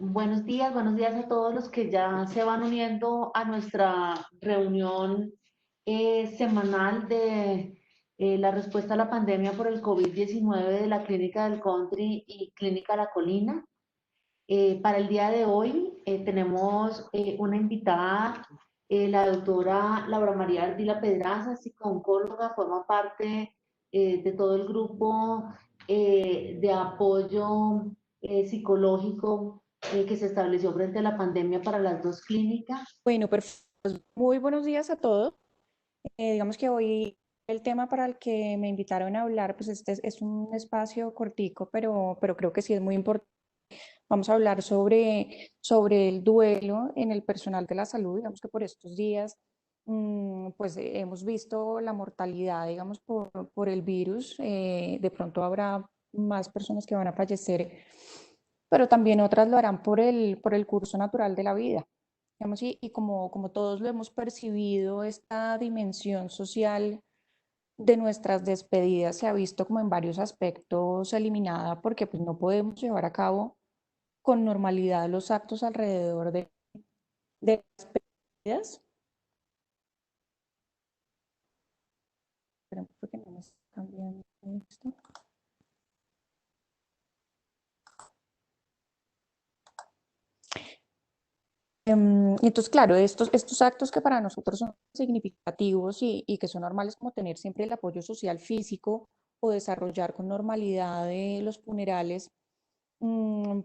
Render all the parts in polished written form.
Buenos días a todos los que ya se van uniendo a nuestra reunión semanal de la respuesta a la pandemia por el COVID-19 de la Clínica del Country y Clínica La Colina. Para el día de hoy tenemos una invitada, la doctora Laura María Ardila Pedraza, psico-oncóloga, forma parte de todo el grupo de apoyo psicológico que se estableció frente a la pandemia para las dos clínicas. Bueno, perfecto. Muy buenos días a todos. Digamos que hoy el tema para el que me invitaron a hablar, pues este es un espacio cortico, pero creo que sí es muy importante. Vamos a hablar sobre el duelo en el personal de la salud. Digamos que por estos días, pues hemos visto la mortalidad, digamos, por el virus. De pronto habrá más personas que van a fallecer, pero también otras lo harán por el curso natural de la vida. Digamos, y como todos lo hemos percibido, esta dimensión social de nuestras despedidas se ha visto como en varios aspectos eliminada porque pues no podemos llevar a cabo con normalidad los actos alrededor de las despedidas. Esperen, porque no me está cambiando esto. Entonces, claro, estos actos que para nosotros son significativos y que son normales, como tener siempre el apoyo social físico o desarrollar con normalidad los funerales,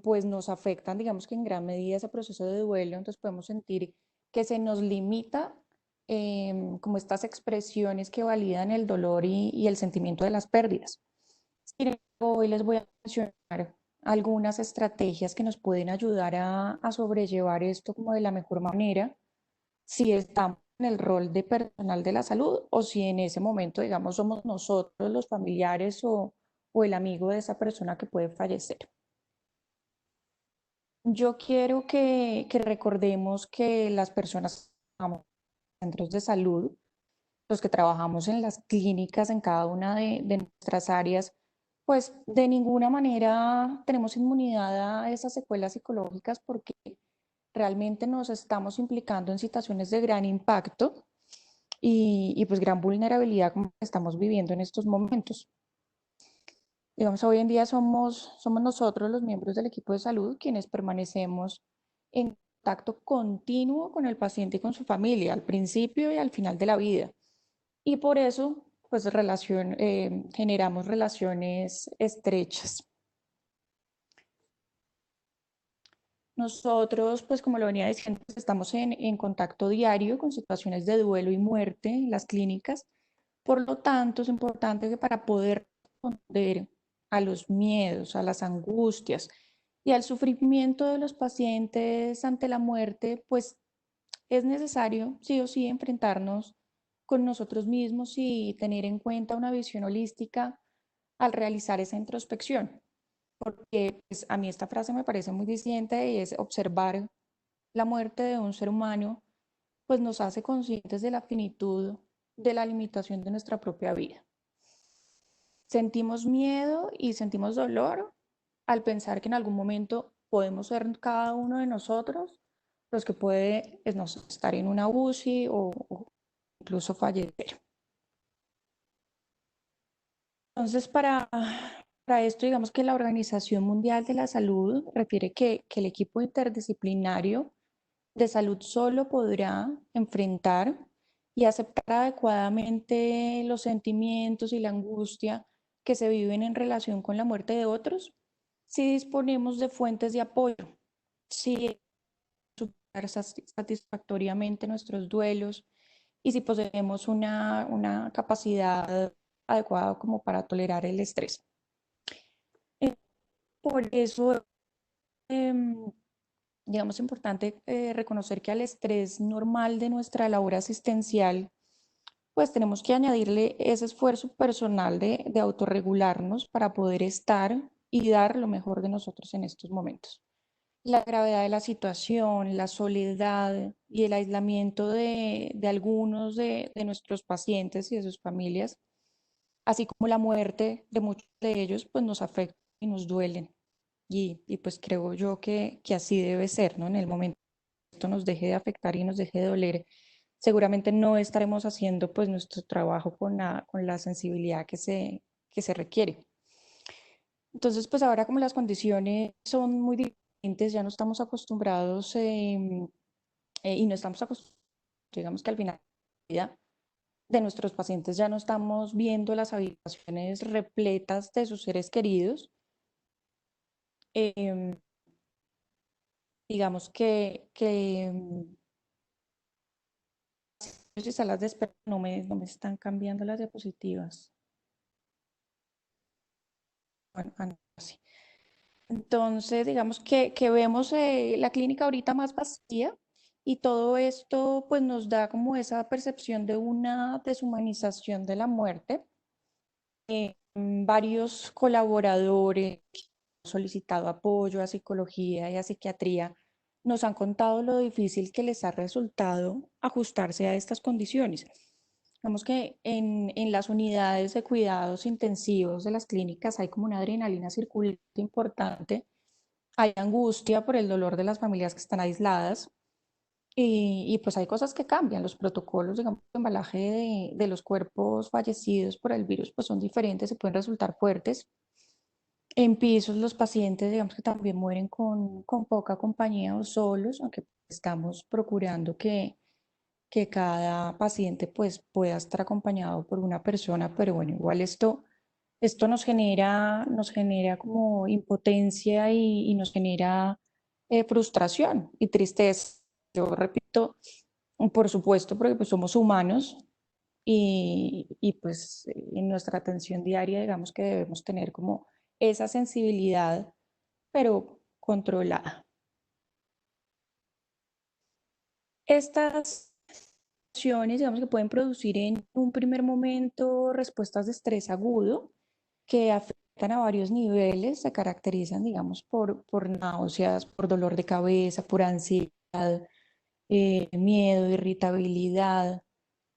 pues nos afectan, digamos que en gran medida ese proceso de duelo. Entonces podemos sentir que se nos limita como estas expresiones que validan el dolor y el sentimiento de las pérdidas. Sin embargo, hoy les voy a mencionar algunas estrategias que nos pueden ayudar a sobrellevar esto como de la mejor manera, si estamos en el rol de personal de la salud o si en ese momento, digamos, somos nosotros los familiares o el amigo de esa persona que puede fallecer. Yo quiero que recordemos que las personas que trabajamos en centros de salud, los que trabajamos en las clínicas, en cada una de nuestras áreas, pues de ninguna manera tenemos inmunidad a esas secuelas psicológicas porque realmente nos estamos implicando en situaciones de gran impacto y pues gran vulnerabilidad como estamos viviendo en estos momentos. Digamos, hoy en día somos nosotros los miembros del equipo de salud quienes permanecemos en contacto continuo con el paciente y con su familia al principio y al final de la vida. Y por eso, pues, generamos relaciones estrechas. Nosotros, pues, como lo venía diciendo, pues, estamos en contacto diario con situaciones de duelo y muerte en las clínicas. Por lo tanto, es importante que para poder responder a los miedos, a las angustias y al sufrimiento de los pacientes ante la muerte, pues es necesario sí o sí enfrentarnos con nosotros mismos y tener en cuenta una visión holística al realizar esa introspección. Porque pues, a mí esta frase me parece muy disidente y es observar la muerte de un ser humano, pues nos hace conscientes de la finitud, de la limitación de nuestra propia vida. Sentimos miedo y sentimos dolor al pensar que en algún momento podemos ser cada uno de nosotros los que puede no sé, estar en una UCI o incluso fallecer. Entonces, para esto, digamos que la Organización Mundial de la Salud refiere que el equipo interdisciplinario de salud solo podrá enfrentar y aceptar adecuadamente los sentimientos y la angustia que se viven en relación con la muerte de otros si disponemos de fuentes de apoyo, si superar satisfactoriamente nuestros duelos y si poseemos una capacidad adecuada como para tolerar el estrés. Por eso, em, digamos, importante reconocer que al estrés normal de nuestra labor asistencial, pues tenemos que añadirle ese esfuerzo personal de autorregularnos para poder estar y dar lo mejor de nosotros en estos momentos. La gravedad de la situación, la soledad y el aislamiento de algunos de nuestros pacientes y de sus familias, así como la muerte de muchos de ellos, pues nos afectan y nos duelen. y pues creo yo que así debe ser, ¿no? En el momento que esto nos deje de afectar y nos deje de doler, seguramente no estaremos haciendo pues nuestro trabajo con la sensibilidad que se requiere. Entonces, pues ahora como las condiciones son muy diferentes, ya no estamos acostumbrados y no estamos acostumbrados, digamos que al final de la vida de nuestros pacientes ya no estamos viendo las habitaciones repletas de sus seres queridos. em, digamos y salas de espera no me están cambiando las diapositivas. Bueno, no, sí. Entonces, digamos que vemos la clínica ahorita más vacía y todo esto pues nos da como esa percepción de una deshumanización de la muerte. Varios colaboradores que han solicitado apoyo a psicología y a psiquiatría nos han contado lo difícil que les ha resultado ajustarse a estas condiciones. Digamos que en las unidades de cuidados intensivos de las clínicas hay como una adrenalina circulante importante, hay angustia por el dolor de las familias que están aisladas y pues hay cosas que cambian. Los protocolos, digamos, de embalaje de los cuerpos fallecidos por el virus pues son diferentes y pueden resultar fuertes. En pisos los pacientes, digamos que también mueren con poca compañía o solos, aunque estamos procurando que cada paciente pues pueda estar acompañado por una persona, pero bueno, igual esto nos genera como impotencia y nos genera frustración y tristeza. Yo repito, por supuesto, porque pues somos humanos y pues en nuestra atención diaria digamos que debemos tener como esa sensibilidad, pero controlada. Estas acciones, digamos que pueden producir en un primer momento respuestas de estrés agudo que afectan a varios niveles, se caracterizan, digamos, por náuseas, por dolor de cabeza, por ansiedad, miedo, irritabilidad,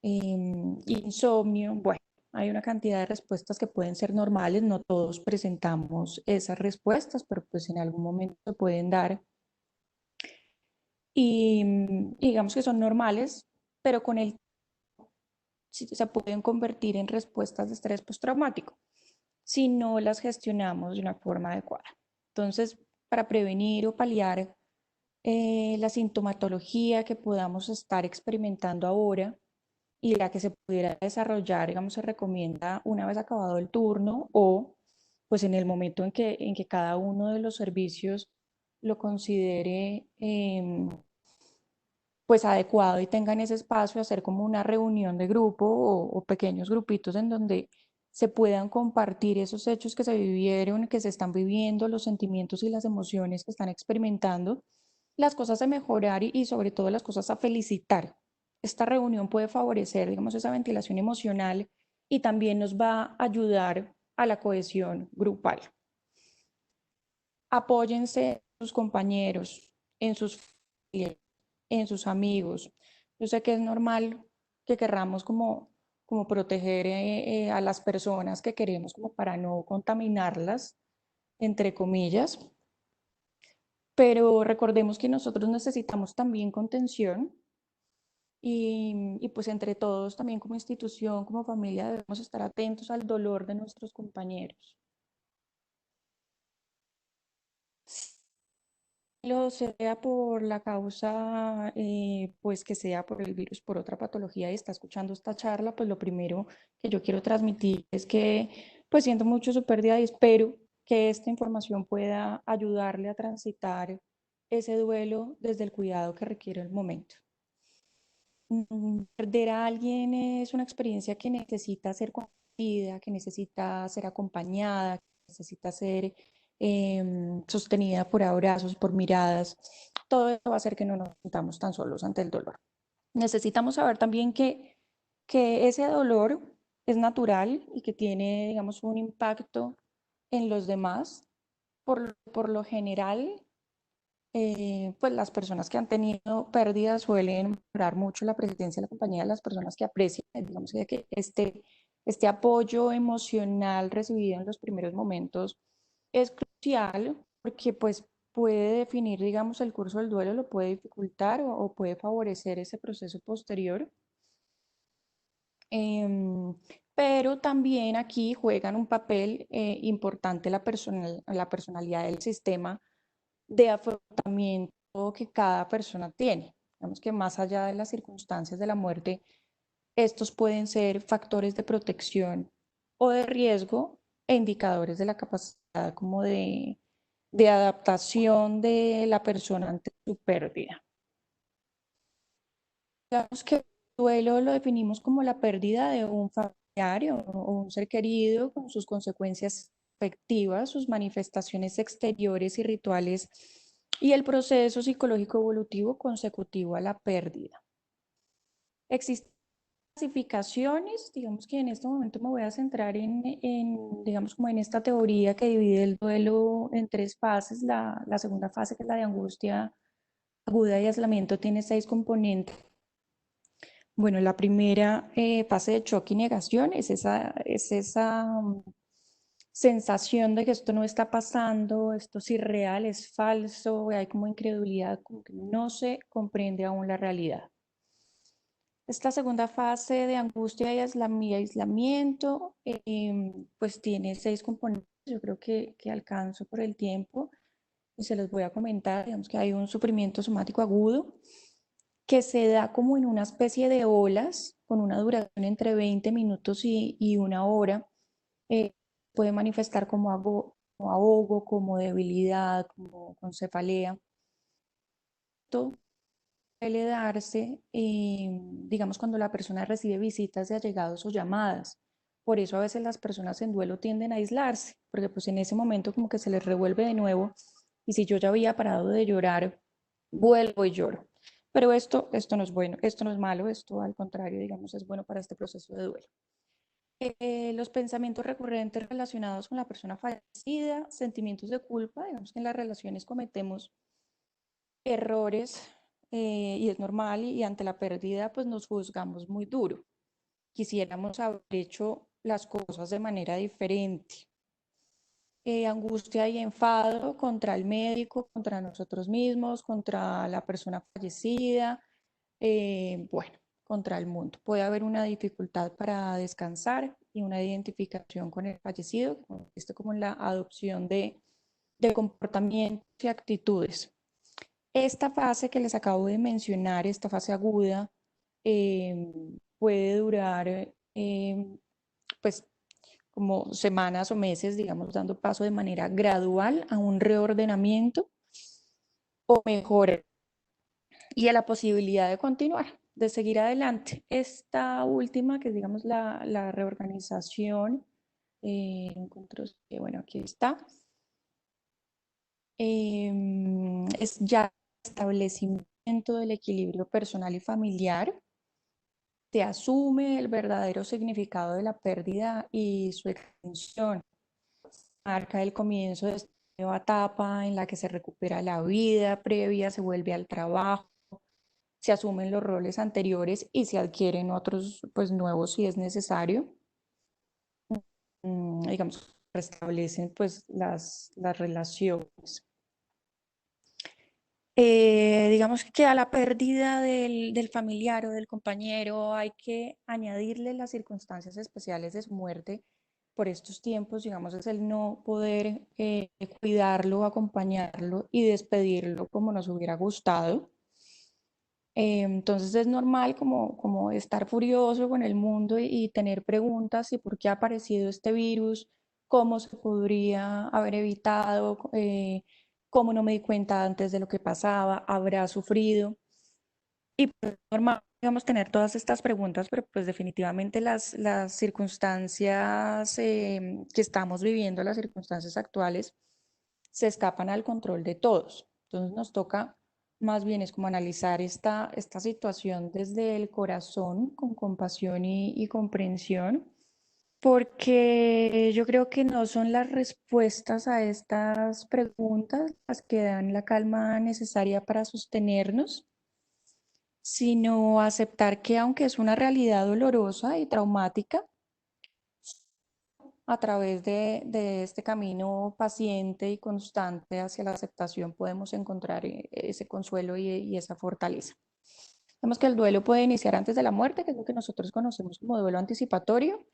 insomnio. Bueno, hay una cantidad de respuestas que pueden ser normales, no todos presentamos esas respuestas, pero pues en algún momento se pueden dar y digamos que son normales, pero con el se pueden convertir en respuestas de estrés postraumático si no las gestionamos de una forma adecuada. Entonces, para prevenir o paliar la sintomatología que podamos estar experimentando ahora y la que se pudiera desarrollar, digamos, se recomienda una vez acabado el turno o pues en el momento en que cada uno de los servicios lo considere pues adecuado y tengan ese espacio, hacer como una reunión de grupo o pequeños grupitos en donde se puedan compartir esos hechos que se vivieron, que se están viviendo, los sentimientos y las emociones que están experimentando, las cosas a mejorar y sobre todo las cosas a felicitar. Esta reunión puede favorecer, digamos, esa ventilación emocional y también nos va a ayudar a la cohesión grupal. Apóyense en sus compañeros, en sus familias, en sus amigos. Yo sé que es normal que querramos como proteger a las personas que queremos como para no contaminarlas, entre comillas, pero recordemos que nosotros necesitamos también contención y pues entre todos también como institución, como familia, debemos estar atentos al dolor de nuestros compañeros. Lo sea por la causa, pues que sea por el virus, por otra patología y está escuchando esta charla, pues lo primero que yo quiero transmitir es que pues siento mucho su pérdida y espero que esta información pueda ayudarle a transitar ese duelo desde el cuidado que requiere el momento. Perder a alguien es una experiencia que necesita ser compartida, que necesita ser acompañada, que necesita ser sostenida por abrazos, por miradas. Todo eso va a hacer que no nos sintamos tan solos ante el dolor. Necesitamos saber también que ese dolor es natural y que tiene, digamos, un impacto en los demás. Por lo general, pues las personas que han tenido pérdidas suelen valorar mucho la presencia y la compañía de las personas que aprecian, digamos que este apoyo emocional recibido en los primeros momentos es crucial porque pues puede definir, digamos, el curso del duelo, lo puede dificultar o puede favorecer ese proceso posterior. Em, pero también aquí juegan un papel importante la personalidad del sistema de afrontamiento que cada persona tiene. Digamos que más allá de las circunstancias de la muerte, estos pueden ser factores de protección o de riesgo e indicadores de la capacidad como de adaptación de la persona ante su pérdida. Digamos que el duelo lo definimos como la pérdida de un familiar o un ser querido con sus consecuencias afectivas, sus manifestaciones exteriores y rituales y el proceso psicológico evolutivo consecutivo a la pérdida. Existen clasificaciones, digamos que en este momento me voy a centrar digamos, como en esta teoría que divide el duelo en tres fases. La segunda fase, que es la de angustia aguda y aislamiento, tiene 6 componentes. Bueno, la primera fase de shock y negación es esa sensación de que esto no está pasando, esto es irreal, es falso, hay como incredulidad, como que no se comprende aún la realidad. Esta segunda fase de angustia y aislamiento, pues tiene 6 componentes. Yo creo que alcanzo por el tiempo y se los voy a comentar. Digamos que hay un sufrimiento somático agudo que se da como en una especie de olas con una duración entre 20 minutos y 1 hora. Eh, Puede manifestar como ahogo, como debilidad, como con cefalea. Esto suele darse, digamos, cuando la persona recibe visitas de allegados o llamadas. Por eso a veces las personas en duelo tienden a aislarse, porque pues en ese momento como que se les revuelve de nuevo y si yo ya había parado de llorar, vuelvo y lloro. Pero esto no es bueno, esto no es malo, esto al contrario, digamos, es bueno para este proceso de duelo. Los pensamientos recurrentes relacionados con la persona fallecida, sentimientos de culpa, digamos que en las relaciones cometemos errores y es normal y ante la pérdida pues nos juzgamos muy duro. Quisiéramos haber hecho las cosas de manera diferente. Angustia y enfado contra el médico, contra nosotros mismos, contra la persona fallecida, bueno, contra el mundo. Puede haber una dificultad para descansar y una identificación con el fallecido, que consiste como en la adopción de comportamientos y actitudes. Esta fase que les acabo de mencionar, esta fase aguda, puede durar pues como semanas o meses, digamos, dando paso de manera gradual a un reordenamiento o mejora y a la posibilidad de continuar, de seguir adelante. Esta última, que es, digamos, la reorganización, encuentro, bueno, aquí está, es ya establecimiento del equilibrio personal y familiar. Se asume el verdadero significado de la pérdida y su extensión. Marca el comienzo de esta nueva etapa en la que se recupera la vida previa, se vuelve al trabajo, se asumen los roles anteriores y se adquieren otros pues nuevos si es necesario. Digamos, restablecen pues las relaciones. Digamos que a la pérdida del familiar o del compañero hay que añadirle las circunstancias especiales de su muerte por estos tiempos, digamos, es el no poder cuidarlo, acompañarlo y despedirlo como nos hubiera gustado. Entonces es normal como estar furioso con el mundo y tener preguntas y por qué ha aparecido este virus, cómo se podría haber evitado, cómo no me di cuenta antes de lo que pasaba, habrá sufrido. Y pues es normal, digamos, tener todas estas preguntas, pero pues definitivamente las circunstancias que estamos viviendo, las circunstancias actuales, se escapan al control de todos. Entonces nos toca más bien es como analizar esta situación desde el corazón, con compasión y comprensión, porque yo creo que no son las respuestas a estas preguntas las que dan la calma necesaria para sostenernos, sino aceptar que aunque es una realidad dolorosa y traumática, a través de este camino paciente y constante hacia la aceptación podemos encontrar ese consuelo y esa fortaleza. Vemos que el duelo puede iniciar antes de la muerte, que es lo que nosotros conocemos como duelo anticipatorio,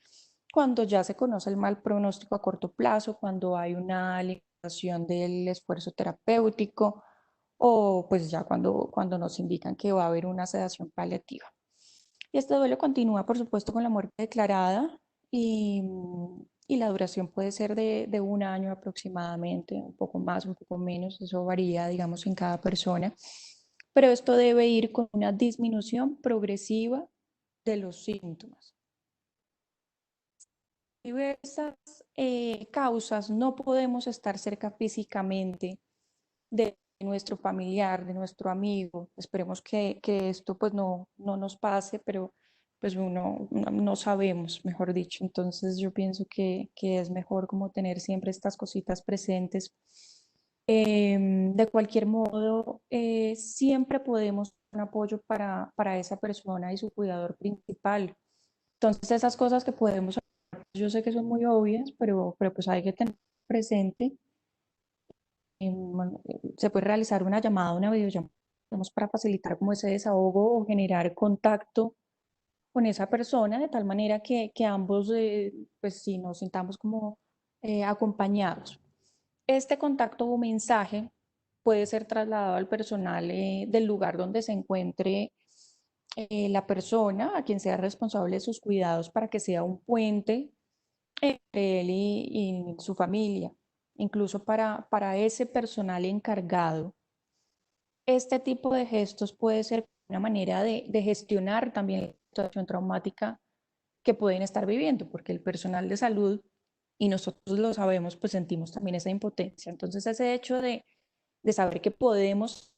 cuando ya se conoce el mal pronóstico a corto plazo, cuando hay una limitación del esfuerzo terapéutico o pues ya cuando nos indican que va a haber una sedación paliativa. Y este duelo continúa, por supuesto, con la muerte declarada y, y la duración puede ser de un año aproximadamente, un poco más, un poco menos, eso varía, digamos, en cada persona, pero esto debe ir con una disminución progresiva de los síntomas. Diversas causas no podemos estar cerca físicamente de nuestro familiar, de nuestro amigo. Esperemos que esto pues no nos pase, pero pues no sabemos, mejor dicho. Entonces yo pienso que es mejor como tener siempre estas cositas presentes. De cualquier modo, siempre podemos dar un apoyo para esa persona y su cuidador principal. Entonces esas cosas que podemos, yo sé que son muy obvias, pero pues hay que tener presente. Se puede realizar una llamada, una videollamada, digamos, para facilitar como ese desahogo o generar contacto con esa persona de tal manera que ambos, pues sí, nos sintamos como acompañados. Este contacto o mensaje puede ser trasladado al personal del lugar donde se encuentre la persona, a quien sea responsable de sus cuidados, para que sea un puente entre él y su familia, incluso para ese personal encargado. Este tipo de gestos puede ser una manera de gestionar también la situación traumática que pueden estar viviendo, porque el personal de salud, y nosotros lo sabemos, pues sentimos también esa impotencia. Entonces ese hecho de saber que podemos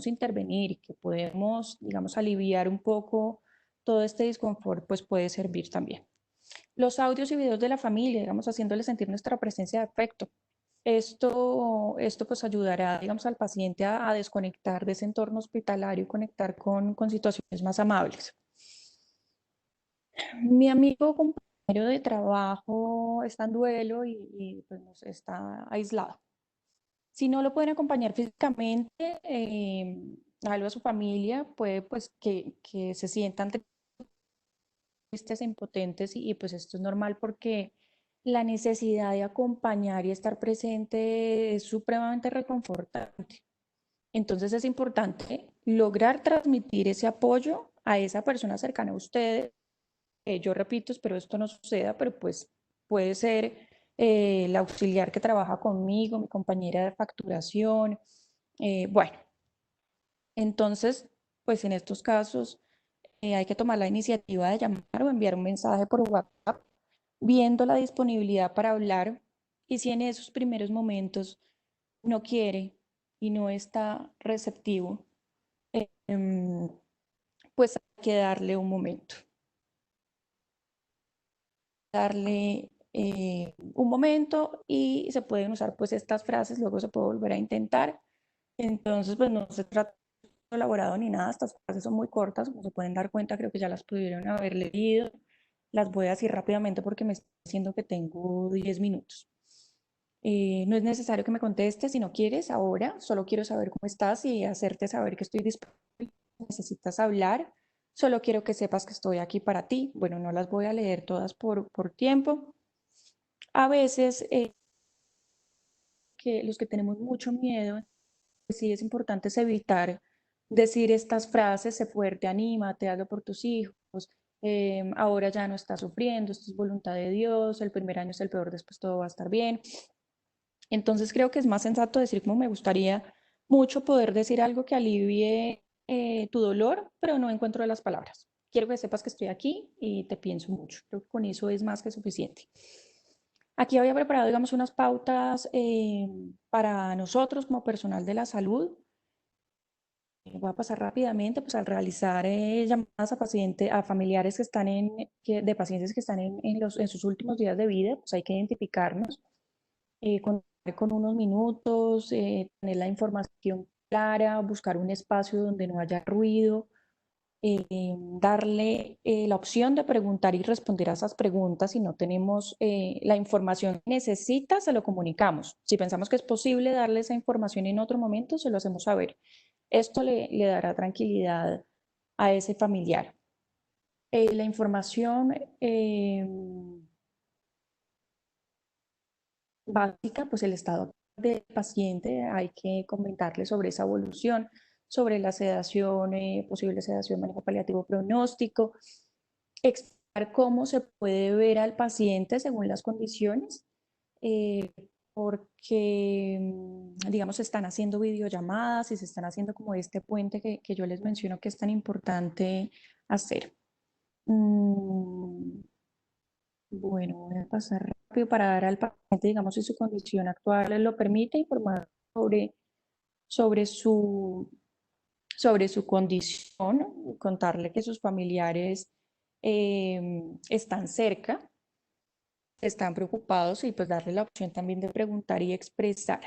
intervenir y que podemos, digamos, aliviar un poco todo este disconfort, pues puede servir también. Los audios y videos de la familia, digamos, haciéndole sentir nuestra presencia de afecto. Esto pues ayudará, digamos, al paciente a desconectar de ese entorno hospitalario y conectar con situaciones más amables. Mi amigo compañero de trabajo está en duelo pues, está aislado. Si no lo pueden acompañar físicamente, algo a su familia, puede pues que se sientan tristes e impotentes pues esto es normal porque la necesidad de acompañar y estar presente es supremamente reconfortante. Entonces es importante lograr transmitir ese apoyo a esa persona cercana a ustedes. Yo repito, espero esto no suceda, pero pues puede ser el auxiliar que trabaja conmigo, mi compañera de facturación. Bueno, entonces, pues en estos casos hay que tomar la iniciativa de llamar o enviar un mensaje por WhatsApp, viendo la disponibilidad para hablar. Y si en esos primeros momentos no quiere y no está receptivo, em, pues hay que darle un momento. Darle un momento y se pueden usar pues estas frases, luego se puede volver a intentar. Entonces, pues no se trata de elaborado ni nada, estas frases son muy cortas, como se pueden dar cuenta, creo que ya las pudieron haber leído. Las voy a decir rápidamente porque me está diciendo que tengo 10 minutos. No es necesario que me contestes si no quieres ahora, solo quiero saber cómo estás y hacerte saber que estoy disponible. Necesitas hablar, solo quiero que sepas que estoy aquí para ti. Bueno, no las voy a leer todas por tiempo. A veces, que los que tenemos mucho miedo, pues sí es importante es evitar decir estas frases, sé fuerte, anímate, hazlo por tus hijos, ahora ya no estás sufriendo, esto es voluntad de Dios, el primer año es el peor, después todo va a estar bien. Entonces creo que es más sensato decir como me gustaría mucho poder decir algo que alivie tu dolor, pero no encuentro las palabras. Quiero que sepas que estoy aquí y te pienso mucho. Creo que con eso es más que suficiente. Aquí había preparado, digamos, unas pautas para nosotros como personal de la salud. Voy a pasar rápidamente, pues al realizar llamadas a pacientes, a familiares que están de pacientes que están en sus últimos días de vida, pues hay que identificarnos, contar con unos minutos, tener la información clara, buscar un espacio donde no haya ruido, darle la opción de preguntar y responder a esas preguntas. Si no tenemos la información que necesita, se lo comunicamos. Si pensamos que es posible darle esa información en otro momento, se lo hacemos saber. Esto le dará tranquilidad a ese familiar. La información básica, pues el estado del paciente, hay que comentarle sobre esa evolución, sobre la sedación, posible sedación, manejo paliativo, pronóstico, explicar cómo se puede ver al paciente según las condiciones, eh, porque, digamos, se están haciendo videollamadas y se están haciendo como este puente que yo les menciono que es tan importante hacer. Mm, bueno, voy a pasar rápido para dar al paciente, digamos, si su condición actual lo permite, informar sobre, sobre su, sobre su condición, contarle que sus familiares están cerca, están preocupados y pues darle la opción también de preguntar y expresar.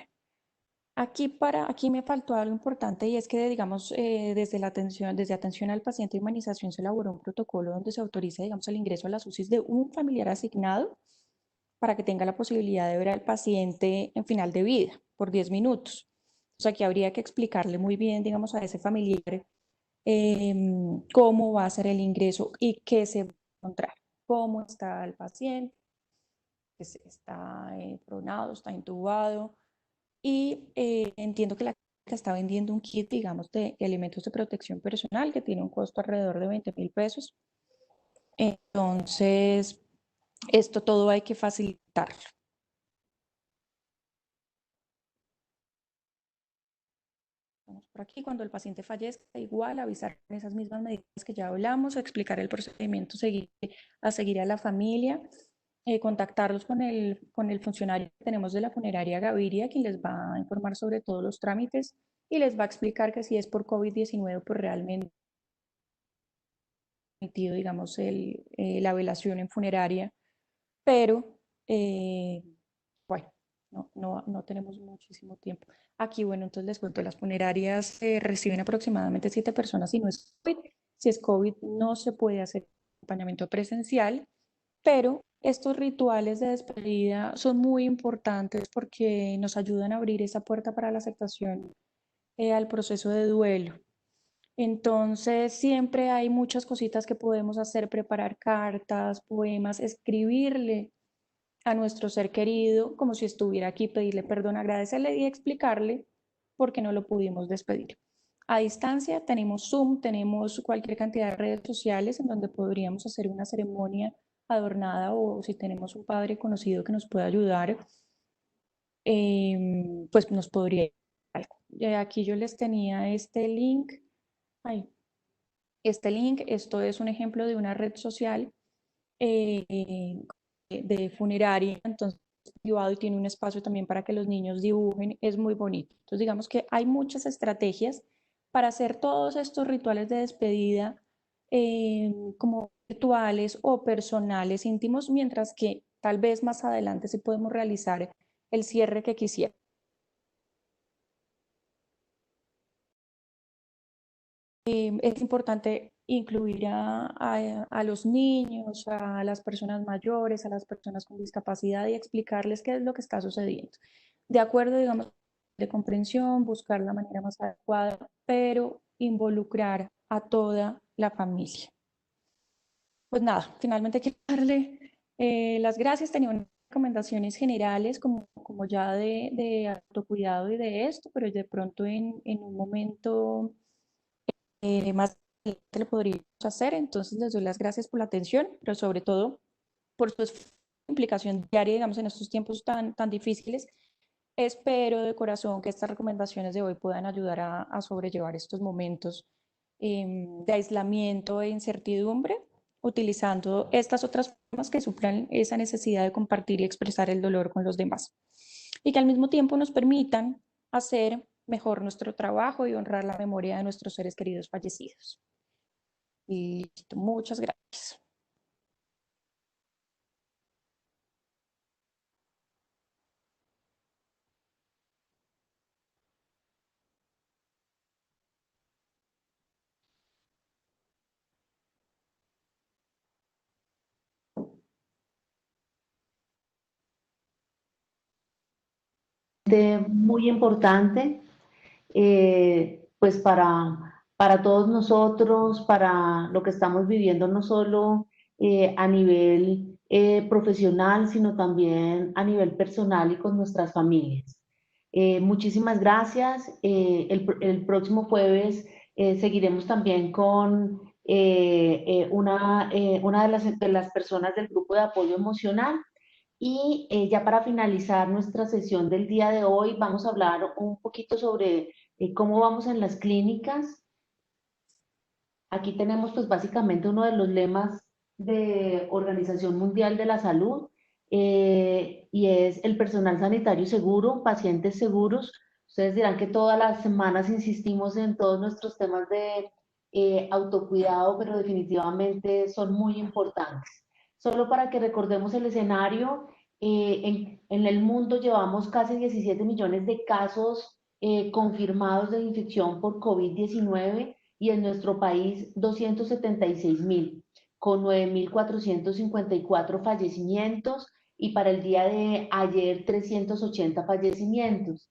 Aquí me faltó algo importante y es que, digamos, desde atención al paciente y humanización se elaboró un protocolo donde se autoriza, digamos, el ingreso a las UCIs de un familiar asignado para que tenga la posibilidad de ver al paciente en final de vida por 10 minutos. O sea, aquí habría que explicarle muy bien, digamos, a ese familiar cómo va a ser el ingreso y qué se va a encontrar, cómo está el paciente, que está pronado, está intubado. Y entiendo que la clínica está vendiendo un kit, digamos, de elementos de protección personal que tiene un costo alrededor de 20.000 pesos. Entonces, esto todo hay que facilitarlo. Vamos por aquí, cuando el paciente fallezca, igual avisar con esas mismas medidas que ya hablamos, explicar el procedimiento a seguir a la familia, contactarlos con el funcionario que tenemos de la funeraria Gaviria, quien les va a informar sobre todos los trámites y les va a explicar que si es por COVID-19, pues realmente permitido, digamos, la velación en funeraria, pero bueno, no tenemos muchísimo tiempo. Aquí, bueno, entonces les cuento, las funerarias reciben aproximadamente 7 personas y no es COVID. Si es COVID, no se puede hacer acompañamiento presencial, pero estos rituales de despedida son muy importantes porque nos ayudan a abrir esa puerta para la aceptación al proceso de duelo. Entonces, siempre hay muchas cositas que podemos hacer, preparar cartas, poemas, escribirle a nuestro ser querido como si estuviera aquí, pedirle perdón, agradecerle y explicarle por qué no lo pudimos despedir. A distancia tenemos Zoom, tenemos cualquier cantidad de redes sociales en donde podríamos hacer una ceremonia adornada o si tenemos un padre conocido que nos pueda ayudar, pues nos podría algo. Aquí yo les tenía este link. Ay, esto es un ejemplo de una red social eh, de funeraria, entonces privado y tiene un espacio también para que los niños dibujen, es muy bonito. Entonces digamos que hay muchas estrategias para hacer todos estos rituales de despedida como rituales o personales íntimos, mientras que tal vez más adelante sí podemos realizar el cierre que quisiera. Es importante incluir a los niños, a las personas mayores, a las personas con discapacidad y explicarles qué es lo que está sucediendo. De acuerdo, digamos, de comprensión, buscar la manera más adecuada, pero involucrar a toda la familia. Pues nada, finalmente quiero darle las gracias. Tenía unas recomendaciones generales como ya de autocuidado y de esto, pero de pronto en un momento más adelante lo podríamos hacer. Entonces les doy las gracias por la atención, pero sobre todo por su implicación diaria, digamos, en estos tiempos tan difíciles. Espero de corazón que estas recomendaciones de hoy puedan ayudar a sobrellevar estos momentos de aislamiento e incertidumbre, utilizando estas otras formas que suplan esa necesidad de compartir y expresar el dolor con los demás. Y que al mismo tiempo nos permitan hacer mejor nuestro trabajo y honrar la memoria de nuestros seres queridos fallecidos. Y listo, muchas gracias. muy importante, pues para todos nosotros, para lo que estamos viviendo, no solo a nivel profesional, sino también a nivel personal y con nuestras familias. Muchísimas gracias. El próximo jueves seguiremos también con una de las personas del grupo de apoyo emocional. Y ya para finalizar nuestra sesión del día de hoy, vamos a hablar un poquito sobre cómo vamos en las clínicas. Aquí tenemos pues básicamente uno de los lemas de Organización Mundial de la Salud, y es el personal sanitario seguro, pacientes seguros. Ustedes dirán que todas las semanas insistimos en todos nuestros temas de autocuidado, pero definitivamente son muy importantes. Solo para que recordemos el escenario, en el mundo llevamos casi 17 millones de casos confirmados de infección por COVID-19 y en nuestro país 276.000, con 9.454 fallecimientos y para el día de ayer 380 fallecimientos.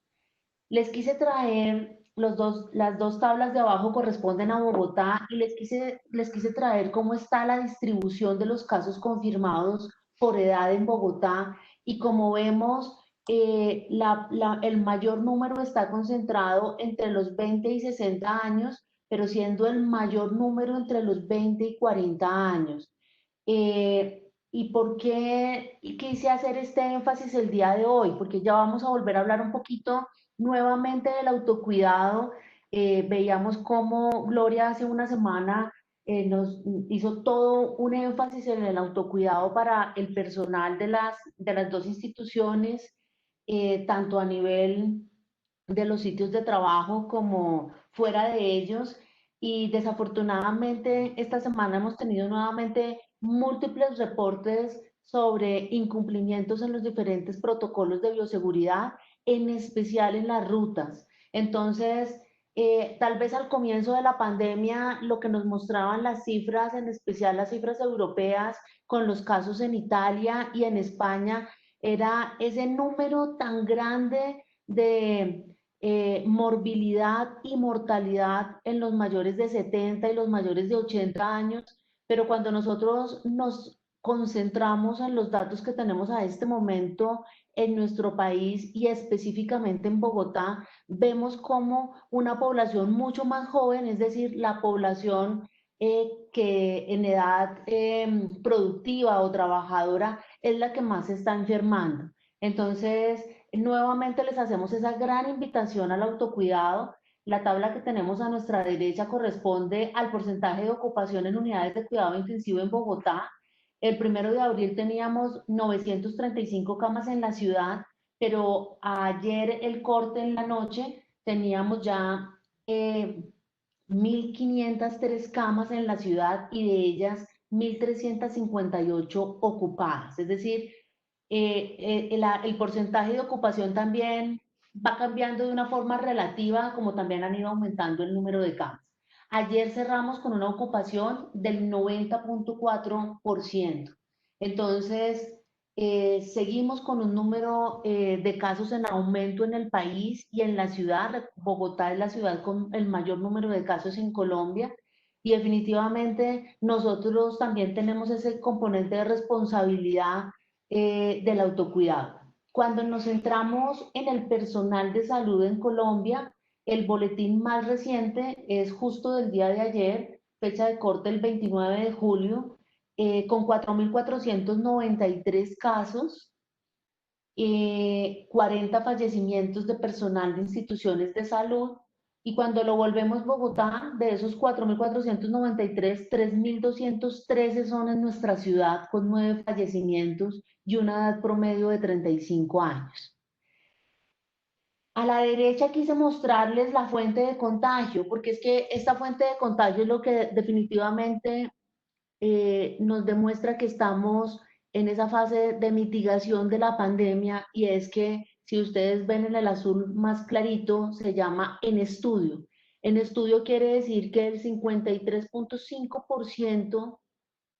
Les quise traer las dos tablas de abajo corresponden a Bogotá y les quise traer cómo está la distribución de los casos confirmados por edad en Bogotá y como vemos, el mayor número está concentrado entre los 20 y 60 años, pero siendo el mayor número entre los 20 y 40 años. ¿Y por qué quise hacer este énfasis el día de hoy? Porque ya vamos a volver a hablar un poquito nuevamente del autocuidado. Veíamos cómo Gloria hace una semana nos hizo todo un énfasis en el autocuidado para el personal de las dos instituciones, tanto a nivel de los sitios de trabajo como fuera de ellos. Y desafortunadamente esta semana hemos tenido nuevamente múltiples reportes sobre incumplimientos en los diferentes protocolos de bioseguridad, en especial en las rutas. Entonces, tal vez al comienzo de la pandemia lo que nos mostraban las cifras, en especial las cifras europeas, con los casos en Italia y en España, era ese número tan grande de morbilidad y mortalidad en los mayores de 70 y los mayores de 80 años, pero cuando nosotros nos concentramos en los datos que tenemos a este momento en nuestro país y específicamente en Bogotá, vemos como una población mucho más joven, es decir, la población que en edad productiva o trabajadora es la que más se está enfermando. Entonces, nuevamente les hacemos esa gran invitación al autocuidado. La tabla que tenemos a nuestra derecha corresponde al porcentaje de ocupación en unidades de cuidado intensivo en Bogotá. El 1 de abril teníamos 935 camas en la ciudad, pero ayer el corte en la noche teníamos ya 1.503 camas en la ciudad y de ellas 1.358 ocupadas. Es decir, el porcentaje de ocupación también va cambiando de una forma relativa, como también han ido aumentando el número de camas. Ayer cerramos con una ocupación del 90.4%. Entonces, seguimos con un número de casos en aumento en el país y en la ciudad. Bogotá es la ciudad con el mayor número de casos en Colombia. Y definitivamente nosotros también tenemos ese componente de responsabilidad del autocuidado. Cuando nos centramos en el personal de salud en Colombia, el boletín más reciente es justo del día de ayer, fecha de corte el 29 de julio, con 4.493 casos, 40 fallecimientos de personal de instituciones de salud, y cuando lo volvemos Bogotá, de esos 4.493, 3.213 son en nuestra ciudad, con 9 fallecimientos y una edad promedio de 35 años. A la derecha quise mostrarles la fuente de contagio, porque es que esta fuente de contagio es lo que definitivamente nos demuestra que estamos en esa fase de mitigación de la pandemia, y es que si ustedes ven en el azul más clarito, se llama en estudio. En estudio quiere decir que el 53.5%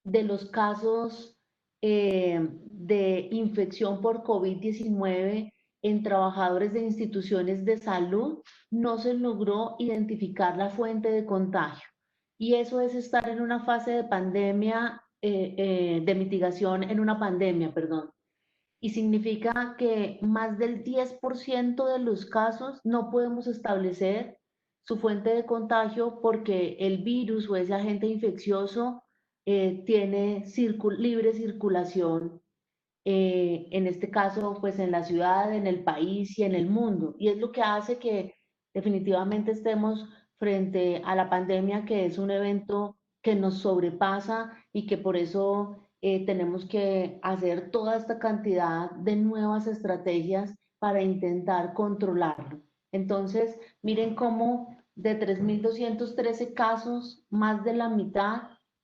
de los casos de infección por COVID-19 en trabajadores de instituciones de salud, no se logró identificar la fuente de contagio. Y eso es estar en una fase de pandemia, de mitigación en una pandemia, perdón. Y significa que más del 10% de los casos no podemos establecer su fuente de contagio porque el virus o ese agente infeccioso tiene libre circulación, en este caso, pues en la ciudad, en el país y en el mundo. Y es lo que hace que definitivamente estemos frente a la pandemia, que es un evento que nos sobrepasa y que por eso tenemos que hacer toda esta cantidad de nuevas estrategias para intentar controlarlo. Entonces, miren cómo de 3.213 casos, más de la mitad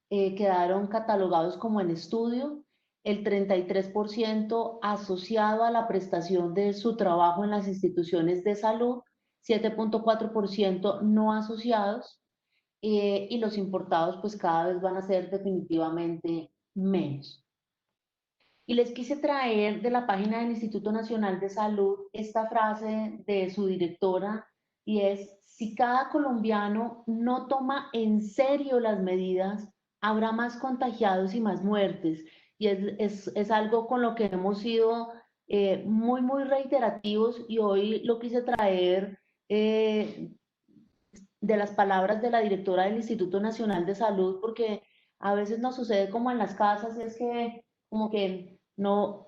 quedaron catalogados como en estudio, el 33% asociado a la prestación de su trabajo en las instituciones de salud, 7.4% no asociados, y los importados pues cada vez van a ser definitivamente menos. Y les quise traer de la página del Instituto Nacional de Salud esta frase de su directora, y es: si cada colombiano no toma en serio las medidas, habrá más contagiados y más muertes. Y es algo con lo que hemos sido muy reiterativos, y hoy lo quise traer de las palabras de la directora del Instituto Nacional de Salud, porque a veces nos sucede como en las casas, es que como que no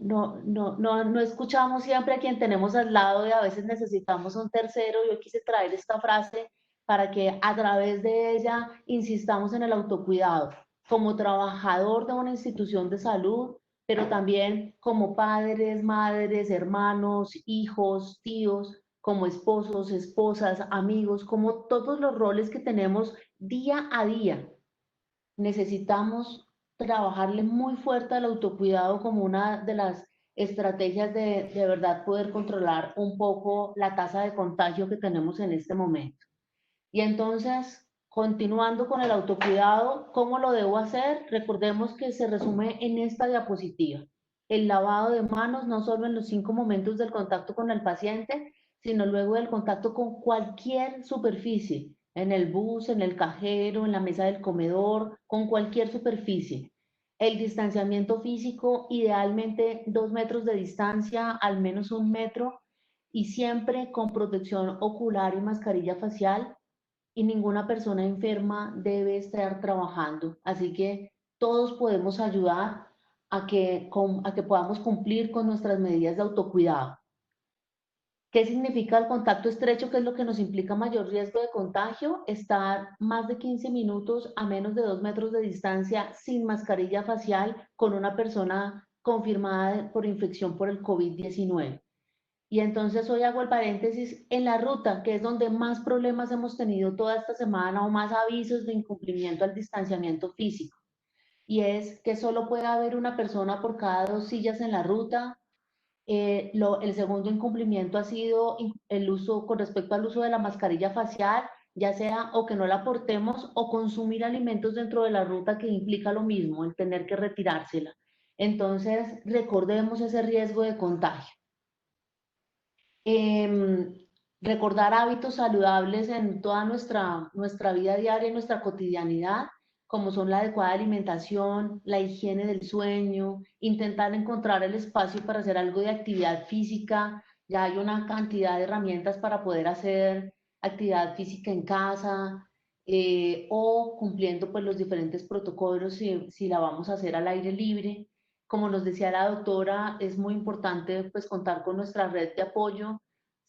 escuchamos siempre a quien tenemos al lado, y a veces necesitamos un tercero. Yo quise traer esta frase para que a través de ella insistamos en el autocuidado, como trabajador de una institución de salud, pero también como padres, madres, hermanos, hijos, tíos, como esposos, esposas, amigos, como todos los roles que tenemos día a día. Necesitamos trabajarle muy fuerte al autocuidado como una de las estrategias de verdad poder controlar un poco la tasa de contagio que tenemos en este momento. Y entonces, continuando con el autocuidado, ¿cómo lo debo hacer? Recordemos que se resume en esta diapositiva. El lavado de manos, no solo en los 5 momentos del contacto con el paciente, sino luego del contacto con cualquier superficie, en el bus, en el cajero, en la mesa del comedor, con cualquier superficie. El distanciamiento físico, idealmente 2 metros de distancia, al menos 1 metro, y siempre con protección ocular y mascarilla facial, y ninguna persona enferma debe estar trabajando. Así que todos podemos ayudar a que podamos cumplir con nuestras medidas de autocuidado. ¿Qué significa el contacto estrecho? ¿Qué es lo que nos implica mayor riesgo de contagio? Estar más de 15 minutos a menos de 2 metros de distancia sin mascarilla facial con una persona confirmada por infección por el COVID-19. Y entonces hoy hago el paréntesis en la ruta, que es donde más problemas hemos tenido toda esta semana, o más avisos de incumplimiento al distanciamiento físico. Y es que solo puede haber una persona por cada 2 sillas en la ruta. El segundo incumplimiento ha sido el uso, con respecto al uso de la mascarilla facial, ya sea o que no la portemos o consumir alimentos dentro de la ruta, que implica lo mismo, el tener que retirársela. Entonces, recordemos ese riesgo de contagio. Em, Recordar hábitos saludables en toda nuestra vida diaria y nuestra cotidianidad, como son la adecuada alimentación, la higiene del sueño, intentar encontrar el espacio para hacer algo de actividad física. Ya hay una cantidad de herramientas para poder hacer actividad física en casa, o cumpliendo pues los diferentes protocolos si la vamos a hacer al aire libre. Como nos decía la doctora, es muy importante pues contar con nuestra red de apoyo,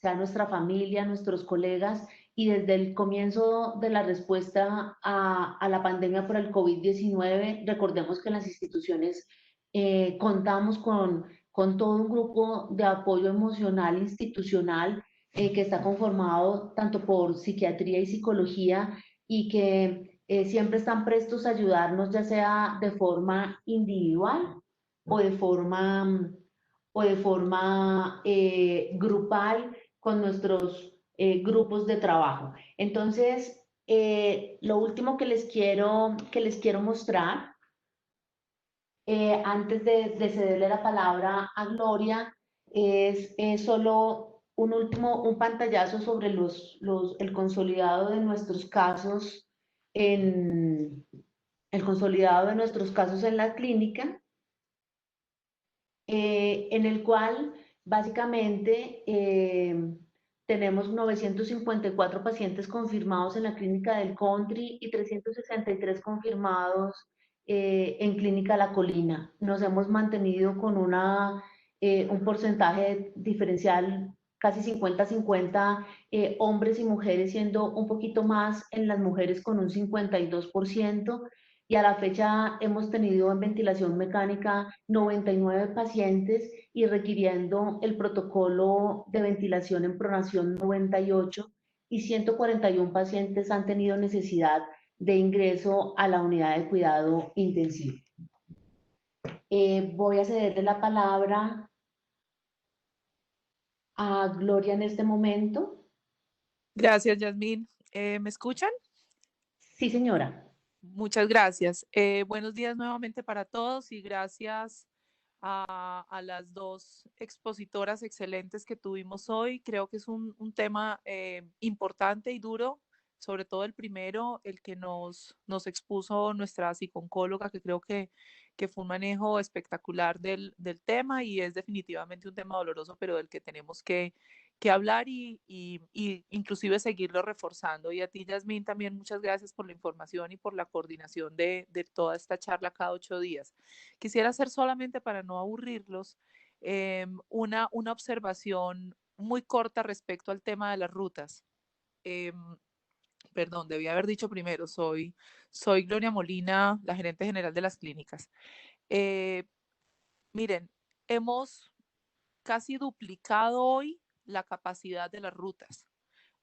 sea nuestra familia, nuestros colegas, y desde el comienzo de la respuesta a la pandemia por el COVID-19, recordemos que en las instituciones contamos con todo un grupo de apoyo emocional institucional, que está conformado tanto por psiquiatría y psicología, y que siempre están prestos a ayudarnos, ya sea de forma individual o de forma grupal con nuestros grupos de trabajo. Entonces, lo último que les quiero mostrar, antes de cederle la palabra a Gloria, es solo un pantallazo sobre el consolidado de nuestros casos en, el consolidado de nuestros casos en la clínica, en el cual básicamente tenemos 954 pacientes confirmados en la clínica del Country y 363 confirmados en clínica La Colina. Nos hemos mantenido con un porcentaje diferencial casi 50-50, hombres y mujeres, siendo un poquito más en las mujeres con un 52%, y a la fecha hemos tenido en ventilación mecánica 99 pacientes y requiriendo el protocolo de ventilación en pronación 98, y 141 pacientes han tenido necesidad de ingreso a la unidad de cuidado intensivo. Voy a cederle la palabra a Gloria en este momento. Gracias, Yasmín. ¿Me escuchan? Sí, señora. Muchas gracias. Buenos días nuevamente para todos y gracias a las dos expositoras excelentes que tuvimos hoy. Creo que es un tema importante y duro, sobre todo el primero, el que nos expuso nuestra psicooncóloga, que creo que fue un manejo espectacular del tema y es definitivamente un tema doloroso, pero del que tenemos que hablar y inclusive seguirlo reforzando. Y a ti, Yasmín, también muchas gracias por la información y por la coordinación de toda esta charla cada 8 días. Quisiera hacer solamente para no aburrirlos una observación muy corta respecto al tema de las rutas. Perdón, debí haber dicho primero, soy Gloria Molina, la gerente general de las clínicas. Miren, hemos casi duplicado hoy la capacidad de las rutas.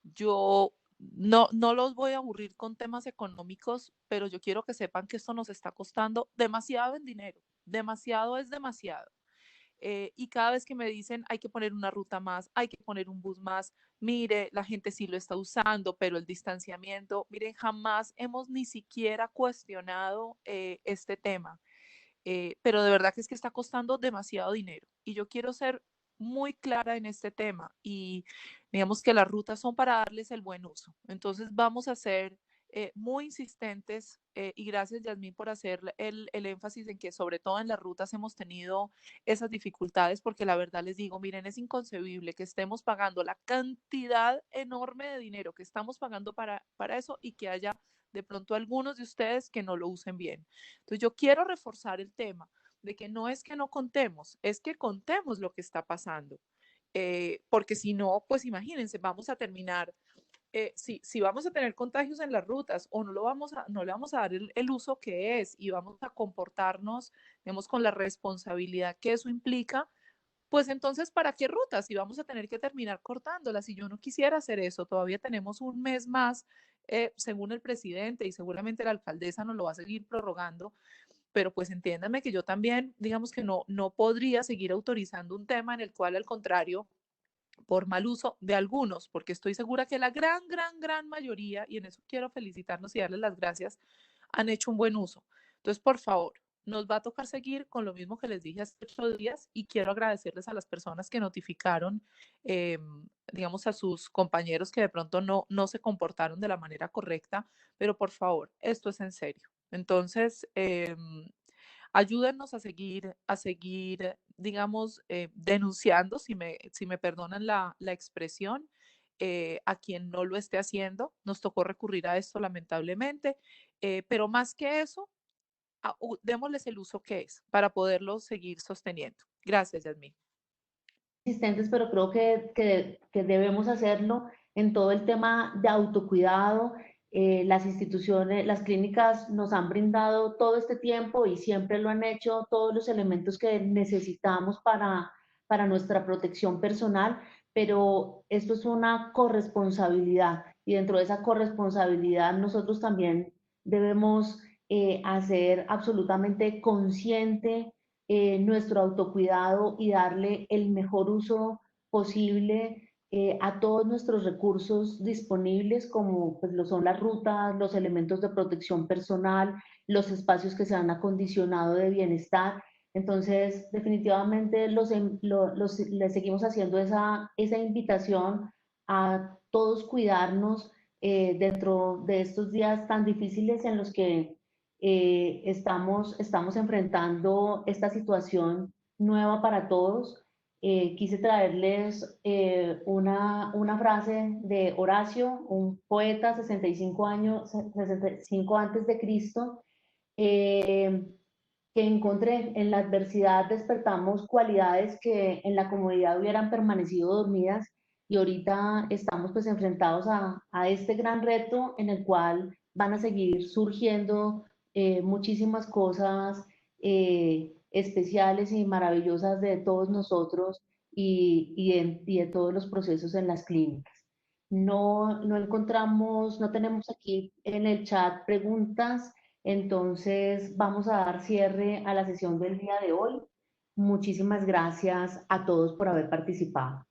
Yo no los voy a aburrir con temas económicos, pero yo quiero que sepan que esto nos está costando demasiado en dinero. Demasiado es demasiado. Y cada vez que me dicen hay que poner una ruta más, hay que poner un bus más, mire, la gente sí lo está usando, pero el distanciamiento, miren, jamás hemos ni siquiera cuestionado este tema. Pero de verdad que es que está costando demasiado dinero. Y yo quiero ser muy clara en este tema y digamos que las rutas son para darles el buen uso. Entonces vamos a ser muy insistentes y gracias, Yasmín, por hacer el énfasis en que sobre todo en las rutas hemos tenido esas dificultades porque la verdad les digo, miren, es inconcebible que estemos pagando la cantidad enorme de dinero que estamos pagando para eso y que haya de pronto algunos de ustedes que no lo usen bien. Entonces yo quiero reforzar el tema de que no es que no contemos, es que contemos lo que está pasando. Porque si no, pues imagínense, vamos a terminar, si vamos a tener contagios en las rutas o no le vamos a dar el uso que es y vamos a comportarnos, digamos, con la responsabilidad que eso implica, pues entonces, ¿para qué rutas? Si vamos a tener que terminar cortándolas, si yo no quisiera hacer eso, todavía tenemos un mes más, según el presidente y seguramente la alcaldesa nos lo va a seguir prorrogando, pero pues entiéndame que yo también, digamos que no podría seguir autorizando un tema en el cual al contrario, por mal uso de algunos, porque estoy segura que la gran mayoría, y en eso quiero felicitarnos y darles las gracias, han hecho un buen uso. Entonces, por favor, nos va a tocar seguir con lo mismo que les dije hace 8 días y quiero agradecerles a las personas que notificaron, digamos, a sus compañeros que de pronto no se comportaron de la manera correcta, pero por favor, esto es en serio. Entonces, ayúdennos a seguir, digamos, denunciando, si me perdonan la expresión, a quien no lo esté haciendo. Nos tocó recurrir a esto lamentablemente, pero más que eso, démosles el uso que es para poderlo seguir sosteniendo. Gracias, Yasmín. Existentes, pero creo que debemos hacerlo en todo el tema de autocuidado. Las instituciones, las clínicas nos han brindado todo este tiempo y siempre lo han hecho, todos los elementos que necesitamos para nuestra protección personal, pero esto es una corresponsabilidad y dentro de esa corresponsabilidad nosotros también debemos hacer absolutamente consciente nuestro autocuidado y darle el mejor uso posible a todos nuestros recursos disponibles, como pues, lo son las rutas, los elementos de protección personal, los espacios que se han acondicionado de bienestar. Entonces, definitivamente les seguimos haciendo esa invitación a todos cuidarnos dentro de estos días tan difíciles en los que estamos enfrentando esta situación nueva para todos. Quise traerles una frase de Horacio, un poeta, 65 años, 65 antes de Cristo, eh, que encontré: en la adversidad despertamos cualidades que en la comodidad hubieran permanecido dormidas, y ahorita estamos pues enfrentados a este gran reto en el cual van a seguir surgiendo muchísimas cosas especiales y maravillosas de todos nosotros y de todos los procesos en las clínicas. No encontramos, no tenemos aquí en el chat preguntas, entonces vamos a dar cierre a la sesión del día de hoy. Muchísimas gracias a todos por haber participado.